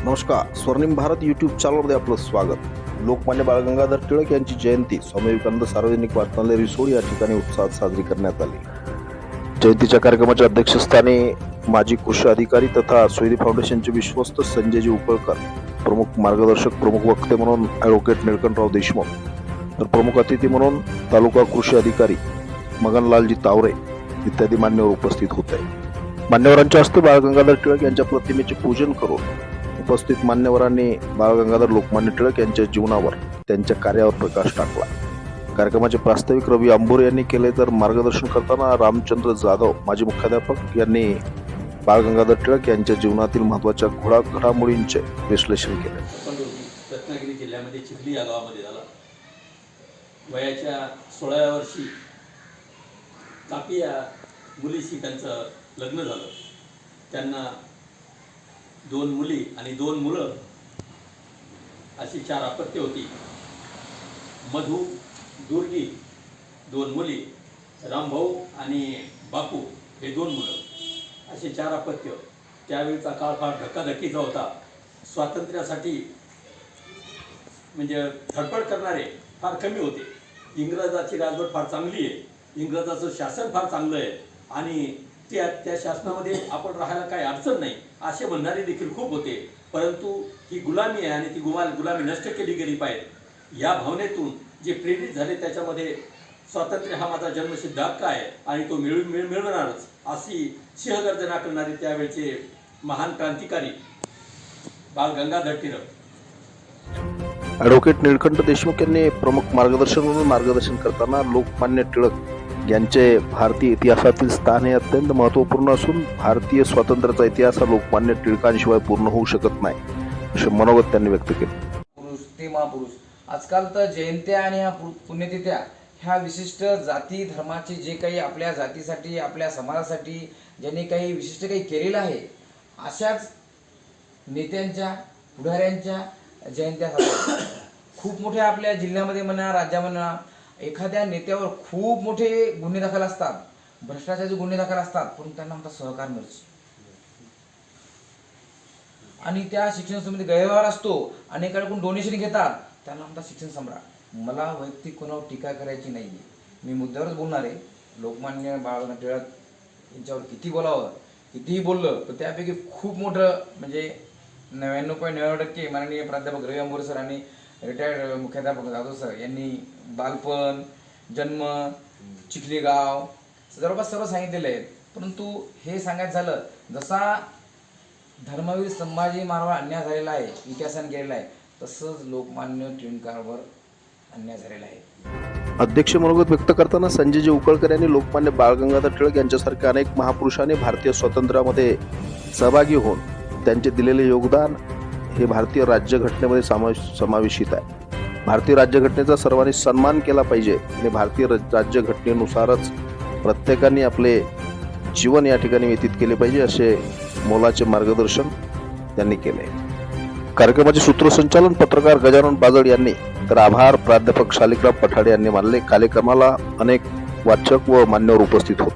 नमस्कार, स्वर्णिम भारत यूट्यूब चॅनलमध्ये आपलं स्वागत. लोकमान्य बाळ गंगाधर टिळक यांची जयंती स्वामी विवेकानंद सार्वजनिक वाचनालय रिसोड या ठिकाणी उत्साहात साजरी करण्यात आली. जयंतीच्या कार्यक्रमाच्या अध्यक्षस्थानी माजी कृषी अधिकारी तथा सोयरी फाउंडेशनचे विश्वस्त संजयजी उपळकर, प्रमुख मार्गदर्शक प्रमुख वक्ते म्हणून ॲडव्होकेट निळकंठराव देशमुख, तर प्रमुख अतिथी म्हणून तालुका कृषी अधिकारी मगनलालजी तावरे इत्यादी मान्यवर उपस्थित होते. मान्यवरांच्या हस्ते बाळ गंगाधर टिळक यांच्या प्रतिमेचे पूजन करून उपस्थित मान्यवरांनी बाळ गंगाधर लोकमान्य टिळक यांच्या जीवनावर, त्यांच्या कार्यावर प्रकाश टाकला. कार्यक्रमाचे प्रास्ताविक रवी आंबोरे यांनी केले, तर मार्गदर्शन करताना रामचंद्र जाधव माजी मुख्याध्यापक यांनी बाळ गंगाधर टिळक यांच्या जीवनातील महत्त्वाच्या घडामोडींचे विश्लेषण केले. रत्नागिरी जिल्ह्यामध्ये चिखली या गावामध्ये झाला. वयाच्या 16व्या वर्षी तापी या मुलीशी त्यांचं लग्न झालं. त्यांना 2 मुली आणि 2 मुलं अशी 4 अपत्य होती. मधु, दुर्गी 2 मुली, रामभाऊ आणि बापू हे 2 मुलं, असे 4 अपत्य. त्यावेळीचा काळ फार धक्काधक्कीचा होता. स्वातंत्र्यासाठी म्हणजे धडपड करणारे फार कमी होते. इंग्रजाची राजवट फार चांगली आहे, इंग्रजाचं शासन फार चांगलं आहे आणि त्या शासनामध्ये आपण राहायला काही अडचण नाही असे म्हणणारे देखील खूप होते. परंतु ही गुलामी आहे आणि ती गुलामी नष्ट केली गेली पाहिजे या भावनेतून जे प्रेरित झाले, त्याच्यामध्ये स्वातंत्र्य हा माझा जन्मसिद्ध हक्क आहे आणि तो मिळवणारच अशी सिंहगर्जना करणारे त्यावेळचे महान क्रांतिकारी बाळ गंगाधर टिळक. ॲडव्होकेट निळकंठ देशमुख यांनी प्रमुख मार्गदर्शन म्हणून मार्गदर्शन करताना लोकमान्य टिळक यांचे भारतीय इतिहासातील स्थान हे अत्यंत महत्त्वपूर्ण असून भारतीय स्वातंत्र्याचा इतिहास हा लोकमान्य टिळकांशिवाय पूर्ण होऊ शकत नाही असे मनोगत त्यांनी व्यक्त केले. पुरुष ते महापुरुष. आजकाल तर जयंत्या आणि ह्या पुण्यतिथ्या ह्या विशिष्ट जाती धर्माचे जे काही आपल्या जातीसाठी, आपल्या समाजासाठी ज्यांनी काही विशिष्ट काही केलेलं आहे, अशाच नेत्यांच्या, पुढाऱ्यांच्या जयंत्या साजऱ्या. खूप मोठ्या आपल्या जिल्ह्यामध्ये म्हणा, राज्यामध्ये म्हणा, एखाद्या नेत्यावर खूप मोठे गुन्हे दाखल असतात, भ्रष्टाचाराचे गुन्हे दाखल असतात, पण त्यांना म्हणतात सहकार मिळतो. आणि त्या शिक्षण समिती गैरव्यवहार असतो, अनेकांकडून डोनेशन घेतात, त्यांना म्हणतात शिक्षण सम्राट. मला वैयक्तिक कोणावर टीका करायची नाही, मी मुद्द्यावरच बोलणार आहे. लोकमान्य बाळ गंगाधर टिळक यांच्यावर किती बोलावं, कितीही बोललं तर त्यापैकी खूप मोठं म्हणजे 99.99% माननीय प्राध्यापक रवी आंबोरे सर आणि रिटायर्ड मुख्याध्यापक जाधव सर यांनी बालपण, जन्म, चिखली गाव जवळपास सर्व सांगितलेले आहेत. परंतु हे सांगायचं झालं, जसा धर्मवीर संभाजी महाराजांवर अन्याय झालेला आहे, इतिहासाने केलेला आहे, तसंच लोकमान्य टिळकांवर अन्याय झालेला आहे. अध्यक्ष मनोगत व्यक्त करताना संजयजी उपळकर यांनी लोकमान्य बाळ गंगाधर टिळक यांच्यासारख्या अनेक महापुरुषांनी भारतीय स्वातंत्र्यामध्ये सहभागी होऊन त्यांचे दिलेले योगदान हे भारतीय राज्यघटनेमध्ये समावेशित आहे. भारतीय राज्यघटनेचा सर्वांनी सन्मान केला पाहिजे आणि भारतीय राज्यघटनेनुसारच प्रत्येकाने आपले जीवन या ठिकाणी व्यतीत केले पाहिजे असे मोलाचे मार्गदर्शन त्यांनी केले. कार्यक्रमाचे सूत्रसंचालन पत्रकार गजानन बाजड यांनी, तर आभार प्राध्यापक शालिग्राम पठाडे यांनी मानले. कार्यक्रमाला अनेक वाचक व मान्यवर उपस्थित होते.